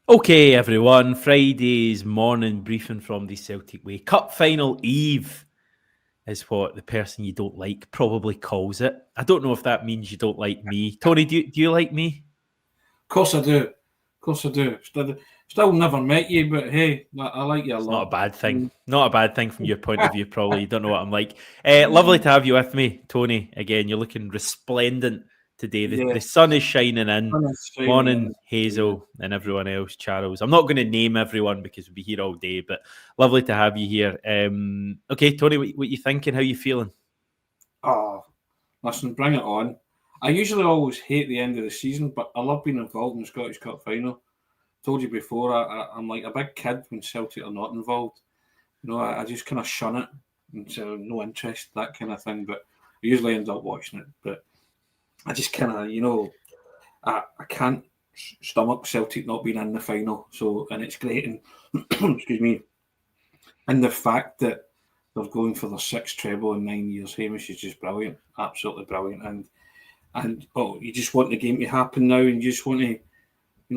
Okay, everyone, Friday's morning briefing from the Celtic Way. Cup final eve is what the person you don't like probably calls it. I don't know if that means you don't like me. Tony, do you like me? Of course I do. Of course I do. Still never met you, but hey, I like you a It's not a lot. bad thing. Not a bad thing from your point of view, probably. You don't know what I'm like. Lovely to have you with me, Tony. Again, you're looking resplendent today. The Yeah, sun is shining in. sun is shining Morning, in. Yeah. Hazel, and everyone else, Charles. I'm not going to name everyone because we'll be here all day, but lovely to have you here. Okay, Tony, what you thinking? How you feeling? Oh, listen, bring it on. I usually always hate the end of the season, but I love being involved in the Scottish Cup final. Told you before, I'm like a big kid when Celtic are not involved. I just kind of shun it and so no interest, that kind of thing. But I usually end up watching it. But I just kind of, I can't stomach Celtic not being in the final. So, and it's great. And excuse me. And the fact that they're going for their sixth treble in 9 years, Hamish, is just brilliant, absolutely brilliant. And you just want the game to happen now, and you just want to,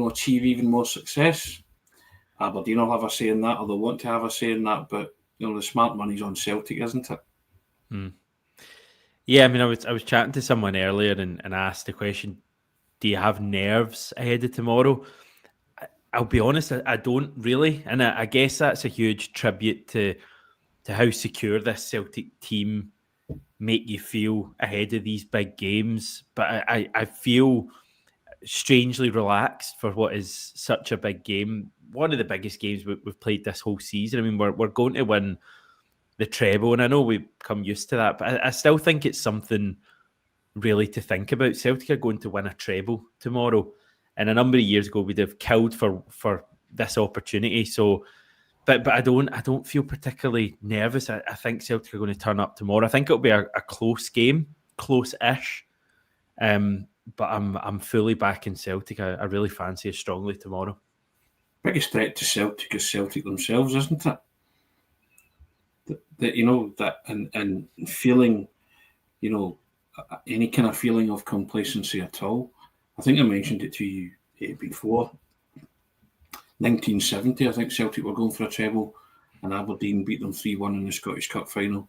achieve even more success. Aberdeen will have a say in that, or they want to have a say in that. But the smart money's on Celtic, isn't it? Yeah, I mean, I was chatting to someone earlier and asked the question, do you have nerves ahead of tomorrow? I'll be honest, I don't really. And I guess that's a huge tribute to how secure this Celtic team make you feel ahead of these big games. But I feel strangely relaxed for what is such a big game. One of the biggest games we've played this whole season. I mean, we're going to win the treble, and I know we've come used to that, but I still think it's something really to think about. Celtic are going to win a treble tomorrow, and a number of years ago we'd have killed for this opportunity. So, but I don't feel particularly nervous. I think Celtic are going to turn up tomorrow. I think it'll be a close game, close-ish. But I'm fully back in Celtic. I really fancy it strongly tomorrow. Biggest threat to Celtic is Celtic themselves, isn't it? That and feeling, any kind of feeling of complacency at all. I think I mentioned it to you before. 1970, I think Celtic were going for a treble, and Aberdeen beat them 3-1 in the Scottish Cup final.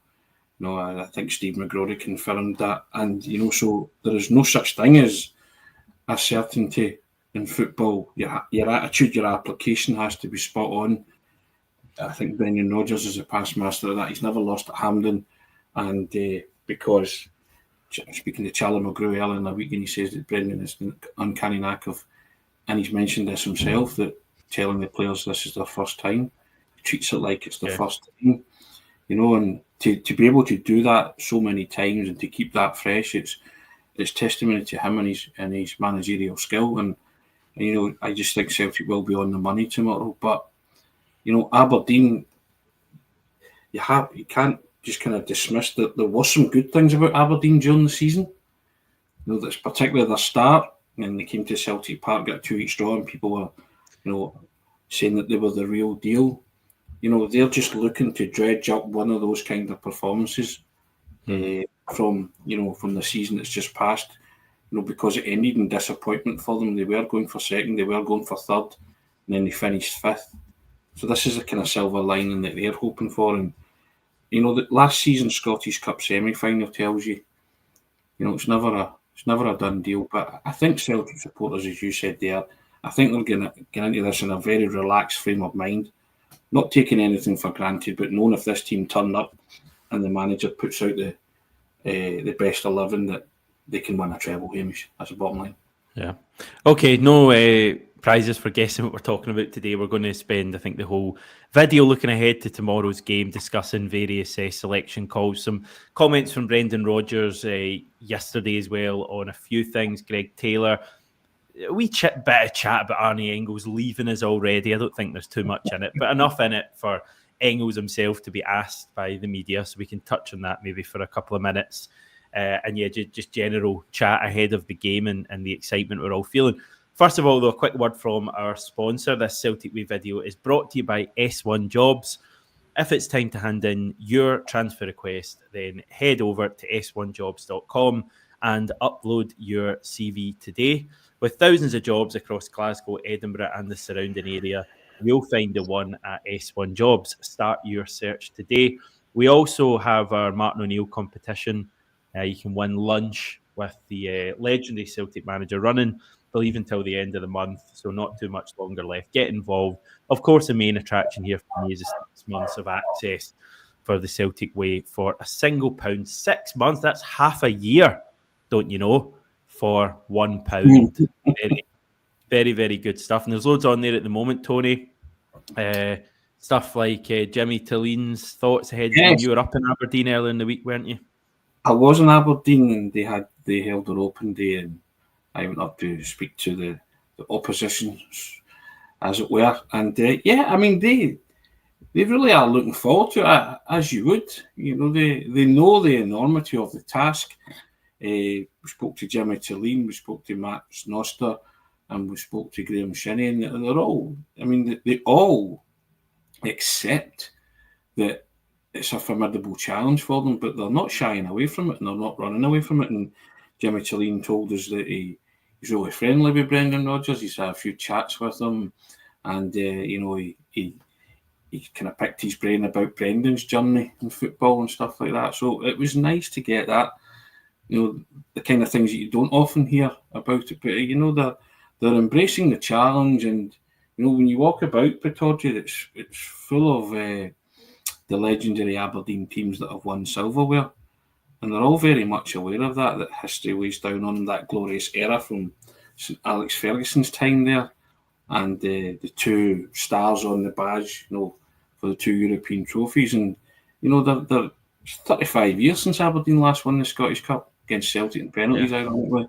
I think Steve McGrory confirmed that, and so there is no such thing as a certainty in football. Your attitude, your application has to be spot on. I think Brendan Rodgers is a past master of that. He's never lost at Hampden, and because speaking to Charlie McGrew earlier in the week, and he says that Brendan is an uncanny knack of, and he's mentioned this himself, that telling the players this is their first time, he treats it like it's their first time, and to be able to do that so many times and to keep that fresh, it's testimony to him and his managerial skill, and I just think Celtic will be on the money tomorrow, but. Aberdeen, you can't just kind of dismiss that there was some good things about Aberdeen during the season. That's particularly their start, and they came to Celtic Park, got a 2-week draw, and people were, saying that they were the real deal. They're just looking to dredge up one of those kind of performances from the season that's just passed. Because it ended in disappointment for them. They were going for second, they were going for third, and then they finished fifth. So this is a kind of silver lining that they're hoping for. And, the last season's Scottish Cup semi-final tells you, it's never a done deal. But I think Celtic supporters, as you said there, I think they're going to get into this in a very relaxed frame of mind, not taking anything for granted, but knowing if this team turn up and the manager puts out the best 11, that they can win a treble, Hamish. That's the bottom line. Yeah. Okay, no prizes for guessing what we're talking about today. We're going to spend, I think, the whole video looking ahead to tomorrow's game, discussing various selection calls. Some comments from Brendan Rodgers yesterday as well on a few things. Greg Taylor, a wee bit of chat about Arnie Engels leaving us already. I don't think there's too much in it, but enough in it for Engels himself to be asked by the media, so we can touch on that maybe for a couple of minutes. And yeah, just general chat ahead of the game and the excitement we're all feeling. First of all, though, a quick word from our sponsor. This Celtic Way video is brought to you by S1 Jobs. If it's time to hand in your transfer request, then head over to s1jobs.com and upload your CV today. With thousands of jobs across Glasgow, Edinburgh and the surrounding area, you'll find the one at S1 Jobs. Start your search today. We also have our Martin O'Neill competition. You can win lunch with the legendary Celtic manager running, believe, until the end of the month, so not too much longer left. Get involved. Of course, the main attraction here for me is the 6 months of access for the Celtic Way for £1. 6 months, that's half a year, don't you know, for £1. Very, very, very good stuff. And there's loads on there at the moment, Tony. Stuff like Jimmy Tillene's thoughts ahead of the game. You were up in Aberdeen earlier in the week, weren't you? I was in Aberdeen, and they held their open day, and I went up to speak to the opposition, as it were. And I mean, they really are looking forward to it, as you would. You know, they know the enormity of the task. We spoke to Jimmy Tillene, we spoke to Matt Snoster, and we spoke to Graham Shinney, and they're all, I mean, they all accept that it's a formidable challenge for them, but they're not shying away from it, and they're not running away from it. And Jimmy Tillene told us that he's really friendly with Brendan Rodgers. He's had a few chats with him, and he kind of picked his brain about Brendan's journey in football and stuff like that. So it was nice to get that, the kind of things that you don't often hear about it. But they're embracing the challenge, and when you walk about Pittodrie, it's full of the legendary Aberdeen teams that have won silverware, and they're all very much aware of that history weighs down on that glorious era from St Alex Ferguson's time there, and the two stars on the badge, for the 2 European trophies. And they're 35 years since Aberdeen last won the Scottish Cup against Celtic in penalties, ironically.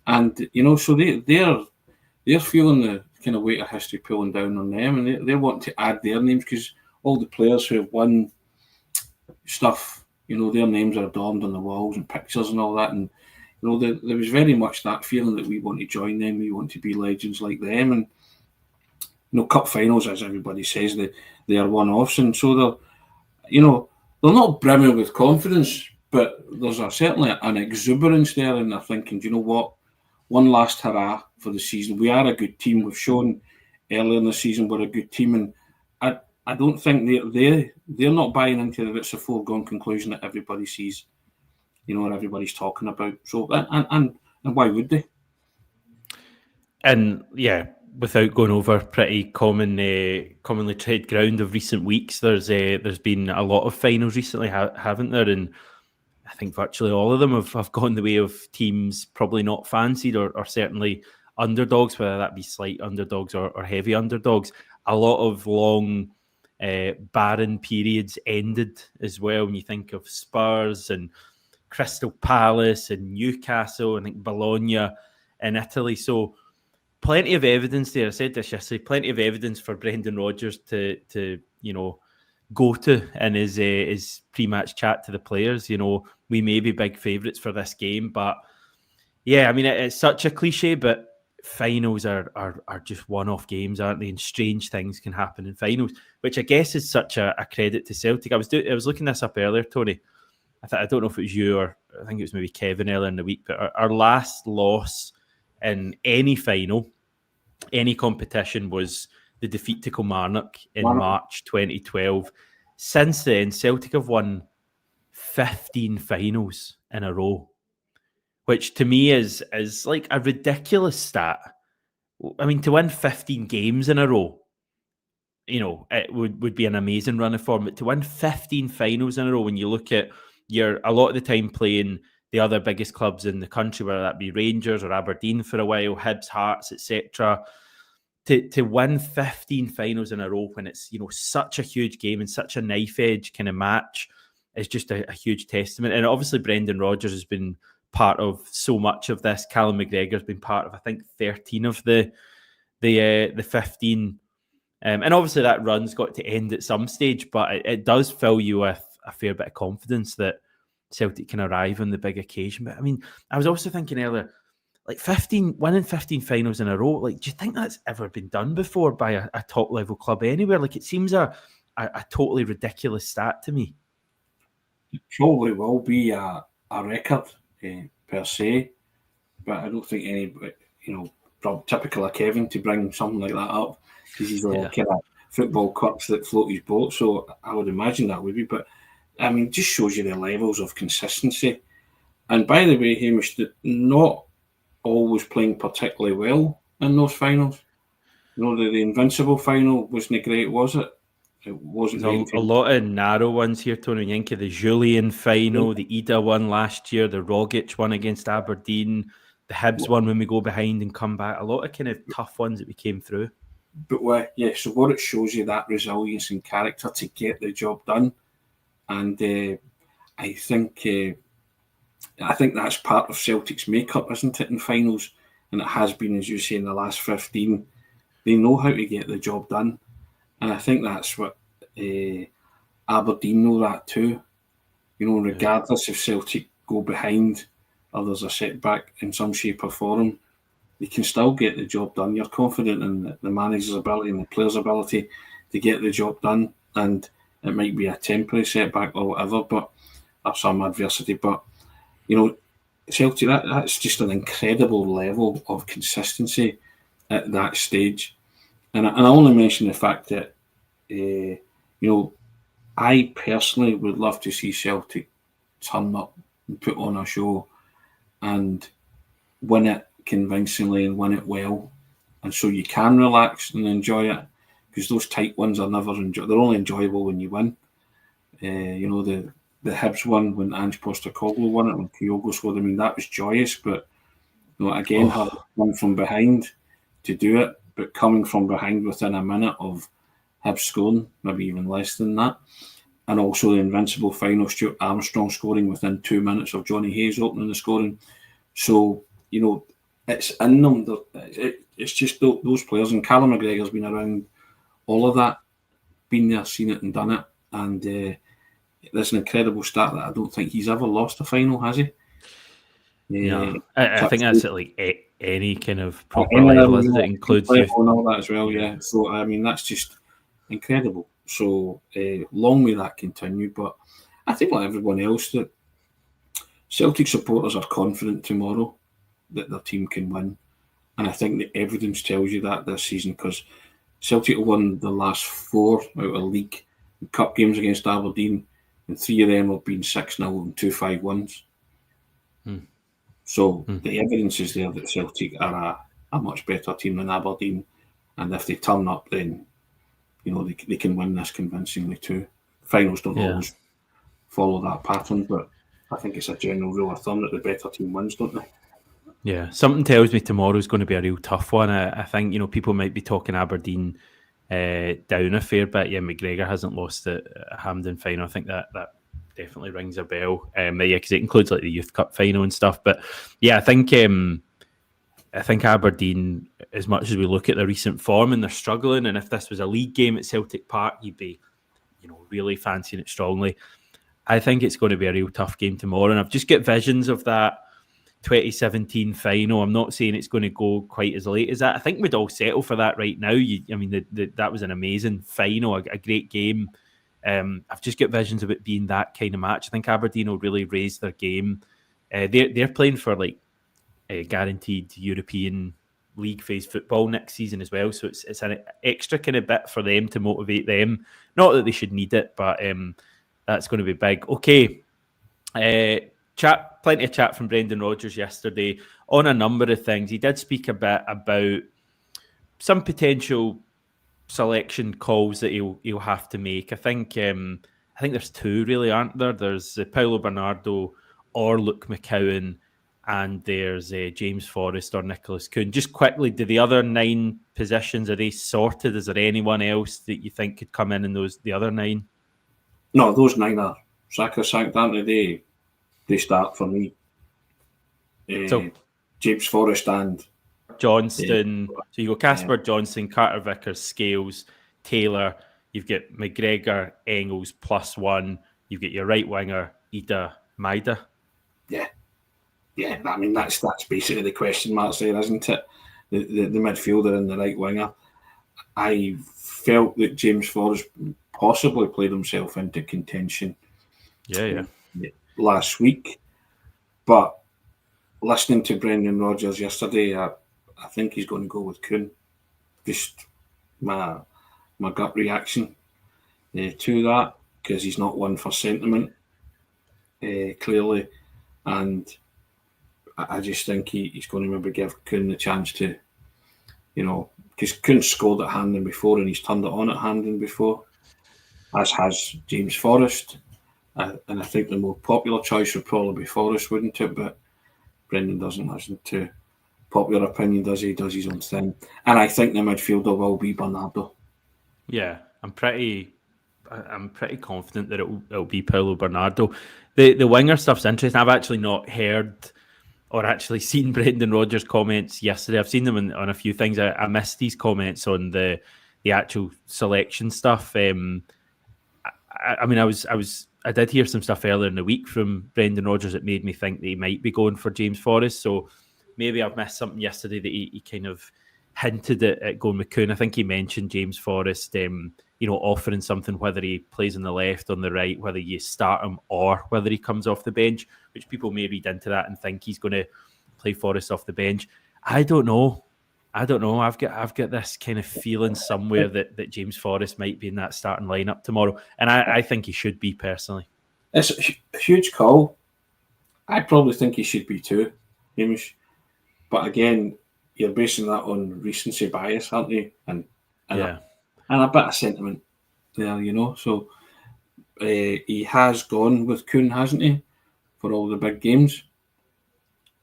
And so they're feeling the kind of weight of history pulling down on them, and they want to add their names, because all the players who have won stuff, their names are adorned on the walls and pictures and all that. And there was very much that feeling that we want to join them, we want to be legends like them. And cup finals, as everybody says, they are one-offs, and so they're not brimming with confidence, but there's certainly an exuberance there, and they're thinking, do you know what, one last hurrah for the season. We are a good team. We've shown earlier in the season we're a good team, and I don't think they're not buying into that it's a foregone conclusion that everybody sees, or everybody's talking about. So and why would they? And without going over pretty commonly tread ground of recent weeks, there's been a lot of finals recently, haven't there? And I think virtually all of them have gone the way of teams probably not fancied, or certainly underdogs, whether that be slight underdogs or heavy underdogs. A lot of long barren periods ended as well. When you think of Spurs and Crystal Palace and Newcastle, I think Bologna in Italy. So plenty of evidence there. I said this yesterday. Plenty of evidence for Brendan Rodgers to go to in his pre-match chat to the players. We may be big favourites for this game, but I mean, it's such a cliche, but finals are just one-off games, aren't they? And strange things can happen in finals, which I guess is such a credit to Celtic. I was looking this up earlier, Tony. I don't know if it was you, or I think it was maybe Kevin earlier in the week, but our last loss in any final, any competition, was the defeat to Kilmarnock in March 2012. Since then, Celtic have won 15 finals in a row, which to me is like a ridiculous stat. I mean, to win 15 games in a row, it would be an amazing run of form. But to win 15 finals in a row, when you look at you're a lot of the time playing the other biggest clubs in the country, whether that be Rangers or Aberdeen for a while, Hibs, Hearts, etc., to win 15 finals in a row when it's such a huge game and such a knife edge kind of match is just a huge testament. And obviously Brendan Rodgers has been part of so much of this. Callum McGregor's been part of, I think, 13 of the 15. And obviously that run's got to end at some stage, but it does fill you with a fair bit of confidence that Celtic can arrive on the big occasion. But I mean, I was also thinking earlier, like winning 15 finals in a row, like, do you think that's ever been done before by a top level club anywhere? Like, it seems a totally ridiculous stat to me. It probably will be a record per se, but I don't think anybody, typical of Kevin to bring something like that up, because he's all Yeah. kind of football quirks that float his boat. So I would imagine that would be. But I mean, just shows you the levels of consistency. And by the way, Hamish, not always playing particularly well in those finals. You know, the Invincible final wasn't great, was it? It wasn't There's great. a lot of narrow ones here, Tony. You think of the Julian final, the Ida one last year, the Rogic one against Aberdeen, the Hibs one when we go behind and come back. A lot of kind of tough ones that we came through. But so what it shows you, that resilience and character to get the job done. And I think that's part of Celtic's makeup, isn't it, in finals? And it has been, as you say, in the last 15. They know how to get the job done. And I think that's what Aberdeen know that too. You know, regardless if Celtic go behind or there's a setback in some shape or form, they can still get the job done. You're confident in the manager's ability and the player's ability to get the job done. And it might be a temporary setback or whatever, or some adversity. But, you know, Celtic, that's just an incredible level of consistency at that stage. And I only mention the fact that, you know, I personally would love to see Celtic turn up and put on a show and win it convincingly and win it well. And so you can relax and enjoy it, because those tight ones are never they're only enjoyable when you win. You know, the Hibs one when Ange Postecoglou won it, when Kyogo scored, I mean, that was joyous, but you know, again, having come from behind to do it, but coming from behind within a minute of Hibs scoring, maybe even less than that. And also the Invincible final, Stuart Armstrong scoring within 2 minutes of Johnny Hayes opening the scoring. So, you know, it's in them. It's just those players. And Callum McGregor's been around all of that, been there, seen it and done it. And there's an incredible stat that I don't think he's ever lost a final, has he? Yeah, I think that's at like any kind of proper any level, isn't it? Includes youth. and all that as well, yeah. So, I mean, that's just incredible. So, long may that continue. But I think, like everyone else, that Celtic supporters are confident tomorrow that their team can win. And I think the evidence tells you that this season, because Celtic have won the last 4 out of league and cup games against Aberdeen, and 3 of them have been 6-0 and 2 5-1s. So the evidence is there that Celtic are a much better team than Aberdeen, and if they turn up, then you know they can win this convincingly too. Finals don't always follow that pattern, but I think it's a general rule of thumb that the better team wins, don't they? Yeah, something tells me tomorrow's going to be a real tough one. I think, you know, people might be talking Aberdeen down a fair bit. Yeah, McGregor hasn't lost a Hampden final. I think that definitely rings a bell. Because it includes like the Youth Cup final and stuff. But yeah, I think Aberdeen, as much as we look at their recent form and they're struggling, and if this was a league game at Celtic Park, you'd be, you know, really fancying it strongly. I think it's going to be a real tough game tomorrow, and I've just got visions of that 2017 final. I'm not saying it's going to go quite as late as that. I think we'd all settle for that right now. That was an amazing final, a great game. I've just got visions of it being that kind of match. I think Aberdeen will really raise their game. They're playing for like guaranteed European league phase football next season as well. So it's an extra kind of bit for them to motivate them. Not that they should need it, but that's going to be big. Okay. Plenty of chat from Brendan Rodgers yesterday on a number of things. He did speak a bit about some potential selection calls that he'll have to make. I think there's 2 really, aren't there? There's Paulo Bernardo or Luke McCowan, and there's James Forrest or Nicholas Kuhn. Just quickly, do the other 9 positions, are they sorted? Is there anyone else that you think could come in the other 9? No, those 9 are sacrosanct, aren't they? They start for me. So James Forrest and Johnston. So you go Casper Johnston, Carter Vickers, Scales, Taylor. You've got McGregor, Engels +1. You've got your right winger, Ida, Maida. Yeah. I mean, that's basically the question marks there, isn't it? The midfielder and the right winger. I felt that James Forrest possibly played himself into contention. Last week, but listening to Brendan Rodgers yesterday, I think he's going to go with Kuhn. Just my gut reaction to that, because he's not one for sentiment, clearly, and I just think he's going to maybe give Kuhn the chance to, because Kuhn scored at Handon before and he's turned it on at Handon before, as has James Forrest. And I think the more popular choice would probably be Forrest, wouldn't it? But Brendan doesn't listen to popular opinion, does he? He does his own thing. And I think the midfielder will be Bernardo. Yeah, I'm pretty confident that it'll be Paulo Bernardo. The winger stuff's interesting. I've actually not heard or actually seen Brendan Rodgers' comments yesterday. I've seen them on a few things. I missed these comments on the actual selection stuff. I mean, I did hear some stuff earlier in the week from Brendan Rodgers that made me think that he might be going for James Forrest. So maybe I've missed something yesterday that he kind of hinted at going with Kuhn. I think he mentioned James Forrest, offering something, whether he plays on the left, on the right, whether you start him or whether he comes off the bench, which people may read into that and think he's going to play Forrest off the bench. I don't know. I've got this kind of feeling somewhere that James Forrest might be in that starting lineup tomorrow, and I think he should be personally. It's a huge call. I probably think he should be too, Hamish. But again, you're basing that on recency bias, aren't you? And a bit of sentiment there, So he has gone with Kuhn, hasn't he, for all the big games?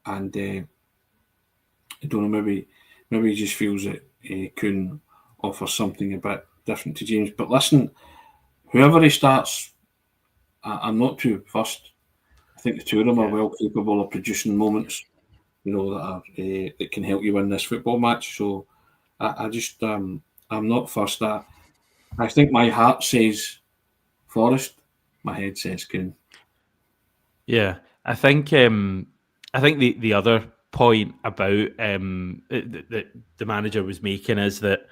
And I don't know, maybe he just feels that Kuhn offers something a bit different to James. But listen, whoever he starts, I'm not too fussed. I think the two of them are well capable of producing moments, that can help you win this football match. So I just I'm not fussed. I think my heart says Forrest, my head says Kuhn. Yeah, I think the other point about that the manager was making is that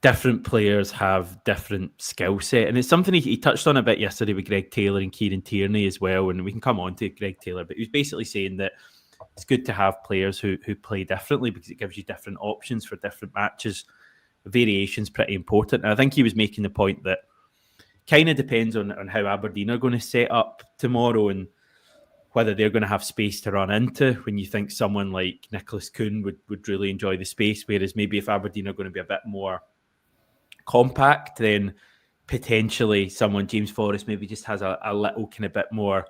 different players have different skill set, and it's something he touched on a bit yesterday with Greg Taylor and Kieran Tierney as well, and we can come on to Greg Taylor, but he was basically saying that it's good to have players who play differently because it gives you different options for different matches. Variation's pretty important, and I think he was making the point that kind of depends on how Aberdeen are going to set up tomorrow and whether they're going to have space to run into, when you think someone like Nicholas Kuhn would really enjoy the space, whereas maybe if Aberdeen are going to be a bit more compact, then potentially someone, James Forrest, maybe just has a little kind of bit more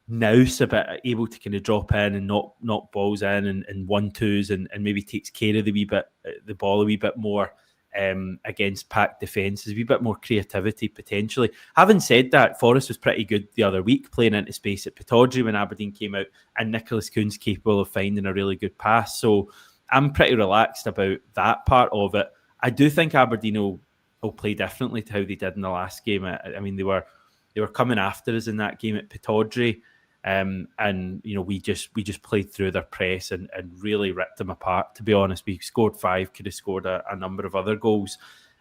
nous, a bit able to kind of drop in and knock balls in and 1-2s and maybe takes care of the ball a wee bit more against packed defences, a wee bit more creativity potentially. Having said that, Forrest was pretty good the other week playing into space at Pittodrie when Aberdeen came out, and Nicholas Kuhn's capable of finding a really good pass. So I'm pretty relaxed about that part of it. I do think Aberdeen will play differently to how they did in the last game. I mean, they were coming after us in that game at Pittodrie. And we just played through their press and really ripped them apart. To be honest, we scored 5, could have scored a number of other goals.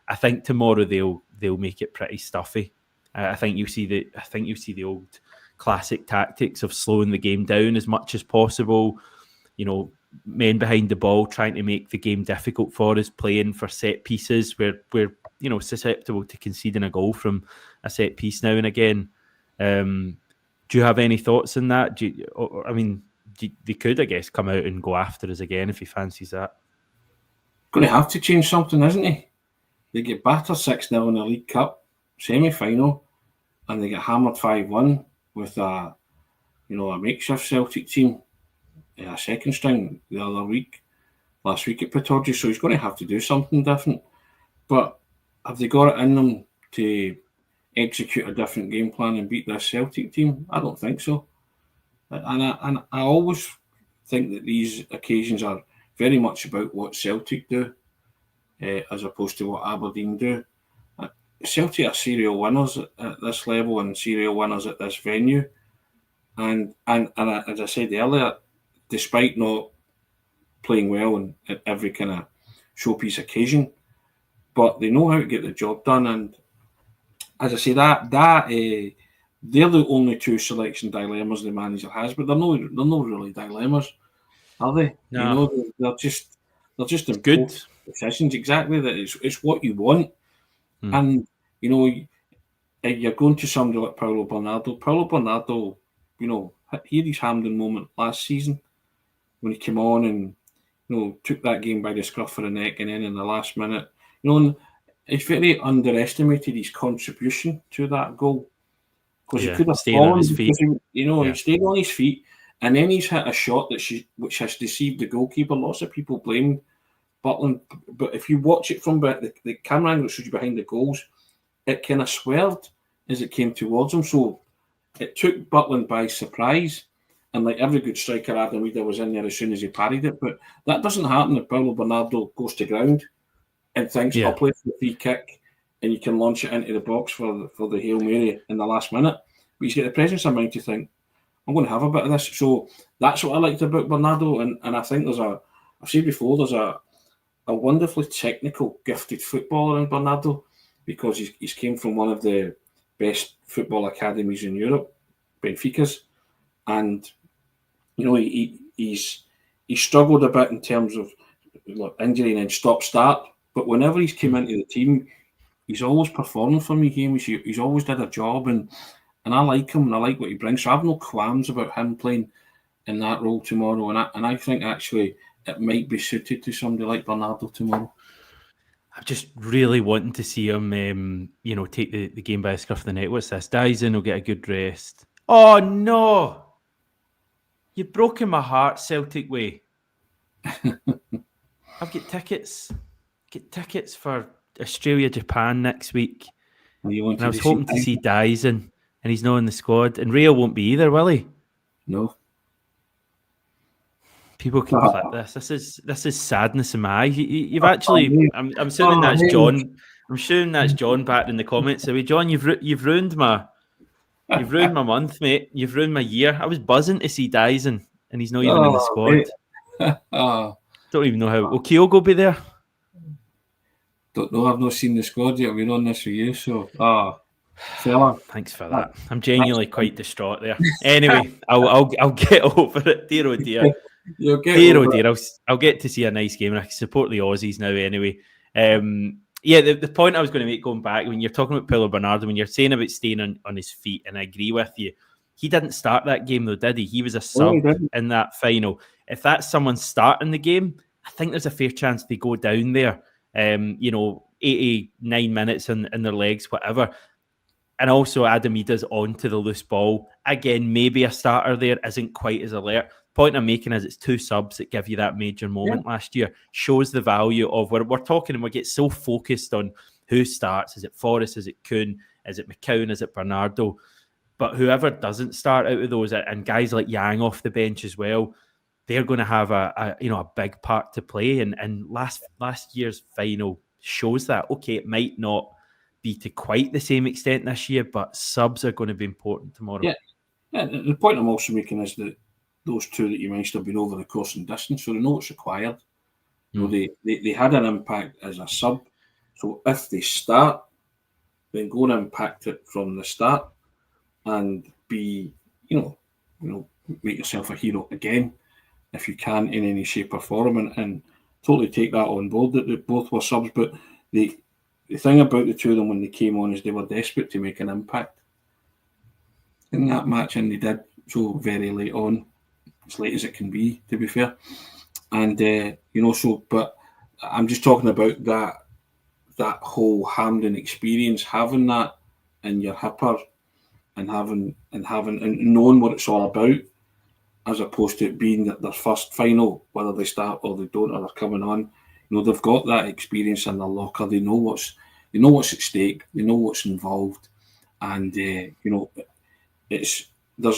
I think tomorrow they'll make it pretty stuffy. I think you see the old classic tactics of slowing the game down as much as possible. Men behind the ball trying to make the game difficult for us, playing for set pieces where we're susceptible to conceding a goal from a set piece now and again. Do you have any thoughts on that? They could, I guess, come out and go after us again if he fancies that. Going to have to change something, isn't he? They get battered 6-0 in the League Cup semi-final, and they get hammered 5-1 with a makeshift Celtic team, a second string last week at Pittodrie. So he's going to have to do something different. But have they got it in them to execute a different game plan and beat this Celtic team? I don't think so. And I always think that these occasions are very much about what Celtic do as opposed to what Aberdeen do. Celtic are serial winners at this level and serial winners at this venue. And as I said earlier, despite not playing well at every kind of showpiece occasion, but they know how to get the job done. And as I say, that they're the only two selection dilemmas the manager has, but they're no really dilemmas. are they? No. You know, they're just It's good. decisions. Exactly, that it's what you want. Hmm. And, you know, you're going to somebody like Paulo Bernardo. Paulo Bernardo, you know, he had his Hampden moment last season when he came on and, you know, took that game by the scruff of the neck, and then in the last minute, you know, and it's very underestimated his contribution to that goal, because he Yeah, could have staying on fallen his feet. because he Yeah. stayed on his feet, and then he's hit a shot which has deceived the goalkeeper. Lots of people blamed Butland, but if you watch it from the camera angle that shows you behind the goals, it kind of swerved as it came towards him. So it took Butland by surprise. And like every good striker, Adam Weeder was in there as soon as he parried it. But that doesn't happen if Paulo Bernardo goes to ground and thinks, I'll play for the free kick, and you can launch it into the box for the Hail Mary in the last minute. But he's got the presence of mind to think, I'm going to have a bit of this. So that's what I liked about Bernardo. And I think I've said before, there's a wonderfully technical, gifted footballer in Bernardo, because he's came from one of the best football academies in Europe, Benfica's, and you know he's struggled a bit in terms of injury and then stop-start. But whenever he's came into the team, he's always performed for me. He's always did a job, and I like him and I like what he brings. So I have no qualms about him playing in that role tomorrow. And I think actually it might be suited to somebody like Bernardo tomorrow. I'm just really wanting to see him, take the game by the scruff of the neck. What's this? Dies in, he'll get a good rest. Oh, no! You've broken my heart, Celtic way. I've got tickets. Get tickets for Australia-Japan next week. And I was hoping to see Dyson, and he's not in the squad. And Rio won't be either, will he? No. People can clip this. This is sadness in my eyes. You've actually. I'm assuming that's John. I'm assuming that's John back in the comments. So, John, you've ruined my month, mate. You've ruined my year. I was buzzing to see Dyson, and he's not even in the squad. Don't even know how. Will Kyogo be there? Don't know. I've not seen the squad yet. We're on this with you, so fella. Thanks for that. I'm genuinely quite distraught there. Anyway, I'll get over it. Dear oh dear. I'll get to see a nice game, and I can support the Aussies now anyway. The point I was going to make going back, when you're talking about Paulo Bernardo, when you're saying about staying on his feet, and I agree with you, he didn't start that game though, did he? He was a sub in that final. If that's someone starting the game, I think there's a fair chance they go down there, 89 minutes in their legs, whatever. And also Adam Ida's onto the loose ball. Again, maybe a starter there isn't quite as alert. Point I'm making is it's two subs that give you that major moment last year. Shows the value of where we're talking, and we get so focused on who starts. Is it Forrest? Is it Kuhn? Is it McCown? Is it Bernardo? But whoever doesn't start out of those, and guys like Yang off the bench as well, they're going to have a big part to play. And last year's final shows that. Okay, it might not be to quite the same extent this year, but subs are going to be important tomorrow. Yeah. The point I'm also making is that those two that you mentioned have been over the course and distance, so they know what's required. You know, they had an impact as a sub. So if they start, then go and impact it from the start and be, make yourself a hero again if you can in any shape or form, and totally take that on board that both were subs. But the thing about the two of them when they came on is they were desperate to make an impact in that match, and they did so very late on, as late as it can be, to be fair. And but I'm just talking about that whole Hampden experience, having that in your hipper and knowing what it's all about, as opposed to it being their first final, whether they start or they don't, or they're coming on. They've got that experience in their locker. They know what's at stake. They know what's involved, and there's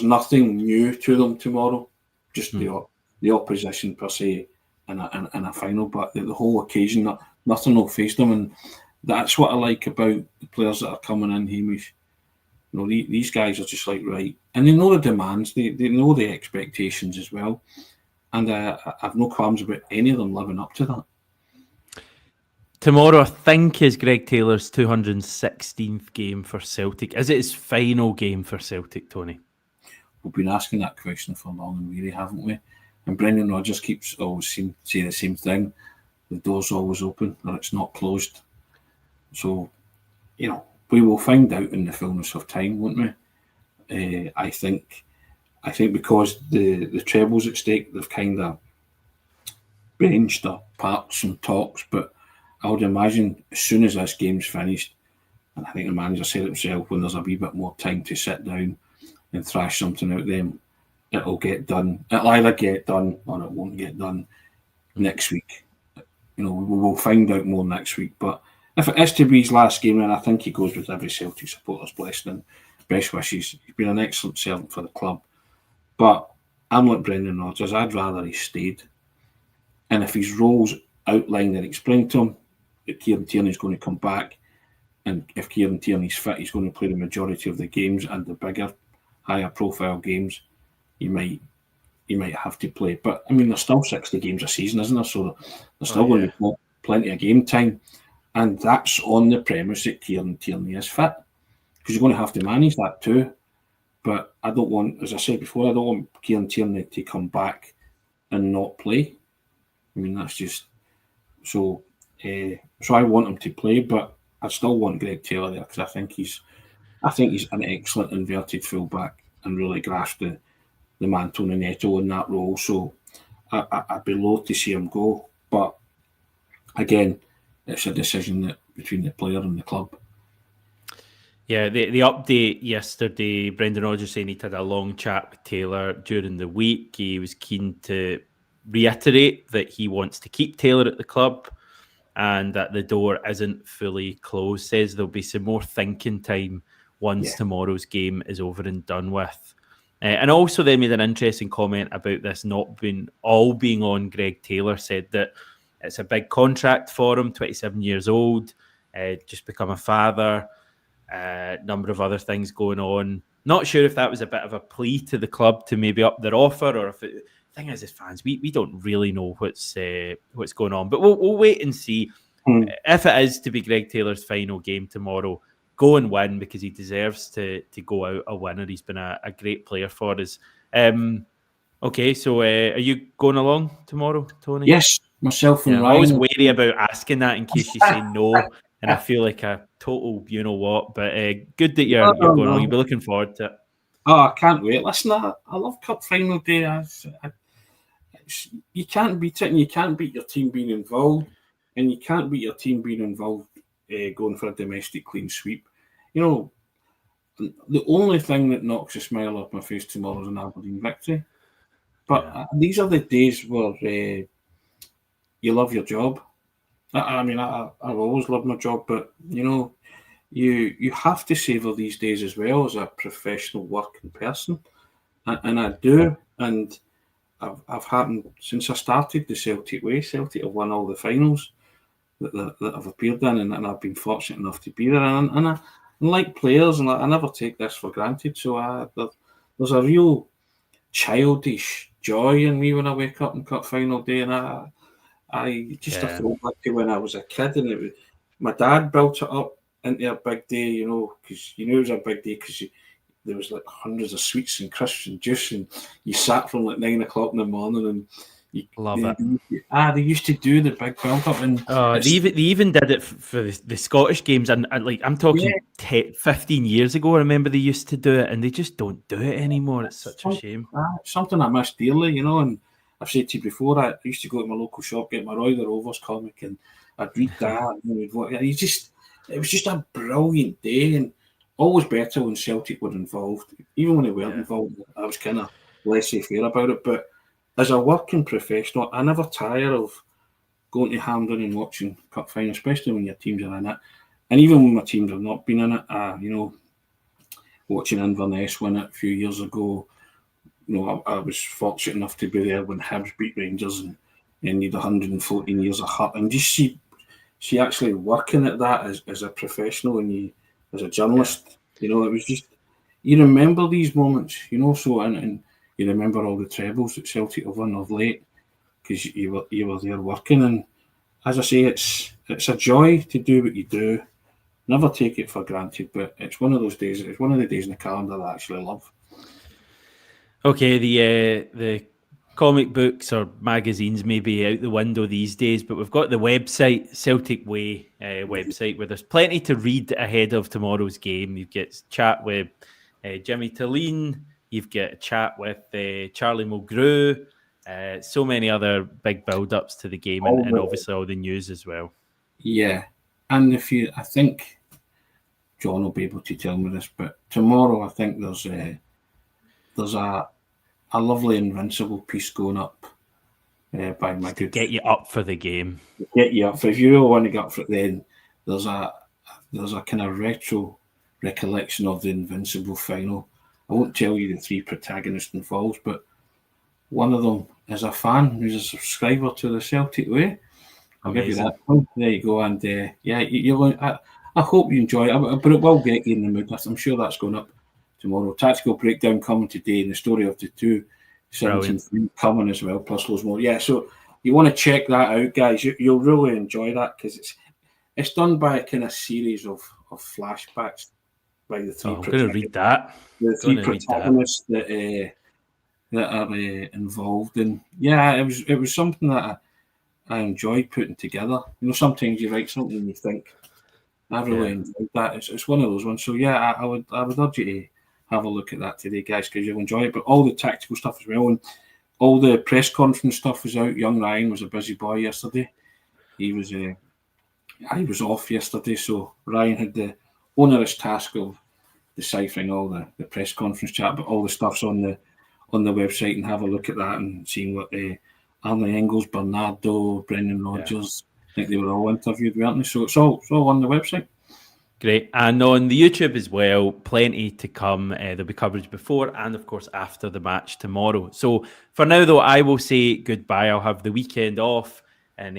nothing new to them tomorrow. Just the opposition per se in a final, but the whole occasion, nothing will face them, and that's what I like about the players that are coming in, Hamish. These guys are just like, right, and they know the demands, they know the expectations as well, and I've no qualms about any of them living up to that. Tomorrow, I think, is Greg Taylor's 216th game for Celtic. Is it his final game for Celtic, Tony? We've been asking that question for long and weary, haven't we? And Brendan Rodgers keeps always say the same thing. The door's always open, or it's not closed. So, we will find out in the fullness of time, won't we? I think because the treble's at stake, they've kind of benched or parked some talks. But I would imagine as soon as this game's finished, and I think the manager said it himself, when there's a wee bit more time to sit down and thrash something out them, it'll get done. It'll either get done or it won't get done next week. We will find out more next week. But if it is to be his last game, then I think he goes with every Celtic supporter's blessing and best wishes. He's been an excellent servant for the club. But I'm like Brendan Rodgers. I'd rather he stayed. And if his role's outlined and explained to him that Kieran Tierney's going to come back, and if Kieran Tierney's fit, he's going to play the majority of the games and the bigger, higher profile games, he might have to play. But I mean, there's still 60 games a season, isn't there? So there's still going to be plenty of game time. And that's on the premise that Kieran Tierney is fit. Because you're going to have to manage that too. But I don't want, as I said before, I don't want Kieran Tierney to come back and not play. I mean, that's just... So I want him to play, but I still want Greg Taylor there because I think he's an excellent inverted fullback and really grasped the mantle and Neto in that role. So I'd be loath to see him go. But again, it's a decision between the player and the club. Yeah, the update yesterday, Brendan Rodgers saying he'd had a long chat with Taylor during the week. He was keen to reiterate that he wants to keep Taylor at the club and that the door isn't fully closed. Says there'll be some more thinking time once tomorrow's game is over and done with. And also they made an interesting comment about this not being on Greg Taylor, said that it's a big contract for him, 27 years old, just become a father, number of other things going on. Not sure if that was a bit of a plea to the club to maybe up their offer, or if it... Thing is, as fans, we don't really know what's going on, but we'll wait and see. If it is to be Greg Taylor's final game tomorrow, go and win because he deserves to go out a winner. He's been a great player for us. Okay, so are you going along tomorrow, Tony? Yes, myself and Ryan. I'm always wary about asking that in case you say no, and I feel like a total you know what. But good that you're going along. You'll be looking forward to it. Oh, I can't wait. Listen, I love Cup final day. You can't beat it, and you can't beat your team being involved, and you can't beat your team being involved going for a domestic clean sweep. The only thing that knocks a smile off my face tomorrow is an Aberdeen victory. But these are the days where you love your job. I mean, I've always loved my job, but you have to savour these days as well as a professional working person, and I do. And I've happened since I started the Celtic way. Celtic have won all the finals that I've appeared in, and I've been fortunate enough to be there. And I like players, and I never take this for granted. So there's a real childish joy in me when I wake up on Cup final day, and I just a throwback to when I was a kid, and my dad built it up into a big day, because you knew it was a big day because there was like hundreds of sweets and crisps and juice, and you sat from like 9 o'clock in the morning, and they used to do the big build up, and they even did it for the Scottish games, and like I'm talking 15 years ago. I remember they used to do it, and they just don't do it anymore. It's such a shame. Something I miss dearly, and I've said to you before, I used to go to my local shop, get my Roy the Rovers comic, and I'd read that, it was just a brilliant day, and always better when Celtic were involved. Even when they weren't involved, I was kind of laissez-faire about it. But as a working professional, I never tire of going to Hampden and watching Cup final, especially when your teams are in it. And even when my teams have not been in it, watching Inverness win it a few years ago, I was fortunate enough to be there when Hibs beat Rangers and you'd 114 years of hurt. And just see actually working at that as a professional and as a journalist, it was just, you remember these moments, so, and you remember all the trebles that Celtic have won of late because you were there working. And as I say, it's a joy to do what you do. Never take it for granted, but it's one of those days. It's one of the days in the calendar that I actually love. Okay, the comic books or magazines maybe out the window these days, but we've got the website, Celtic Way website, where there's plenty to read ahead of tomorrow's game. You get chat with Jimmy Talleen, you've got a chat with Charlie Mulgrew, so many other big build-ups to the game, and obviously all the news as well. Yeah, and I think John will be able to tell me this, but tomorrow I think there's a lovely Invincible piece going up by my good. Get you up for the game. Get you up for, if you really want to get up for it. Then there's a kind of retro recollection of the Invincible final. I won't tell you the three protagonists involved, but one of them is a fan who's a subscriber to the Celtic Way. I'll give you that one. There you go, and I hope you enjoy it, but it will get you in the mood. I'm sure that's going up tomorrow. Tactical breakdown coming today, and the story of the two coming as well, plus loads more. Yeah, so you want to check that out, guys. You'll really enjoy that because it's done by a kind of series of flashbacks by the three. I'm going to read that. The three protagonists that are involved in. Yeah, it was something that I enjoyed putting together. You know, sometimes you write something and you think, I really enjoyed that. It's one of those ones. So yeah, I would urge you to have a look at that today, guys, because you'll enjoy it. But all the tactical stuff as well, and all the press conference stuff is out. Young Ryan was a busy boy yesterday. He was off yesterday, so Ryan had the onerous task of deciphering all the press conference chat, but all the stuff's on the website, and have a look at that and seeing what Arne Engels, Bernardo, Brendan Rodgers, I think they were all interviewed, weren't they? So it's all on the website. Great. And on the YouTube as well, plenty to come. There'll be coverage before and, of course, after the match tomorrow. So for now, though, I will say goodbye. I'll have the weekend off, and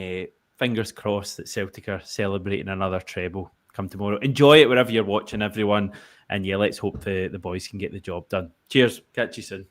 fingers crossed that Celtic are celebrating another treble come tomorrow. Enjoy it wherever you're watching, everyone. And yeah, let's hope the boys can get the job done. Cheers. Catch you soon.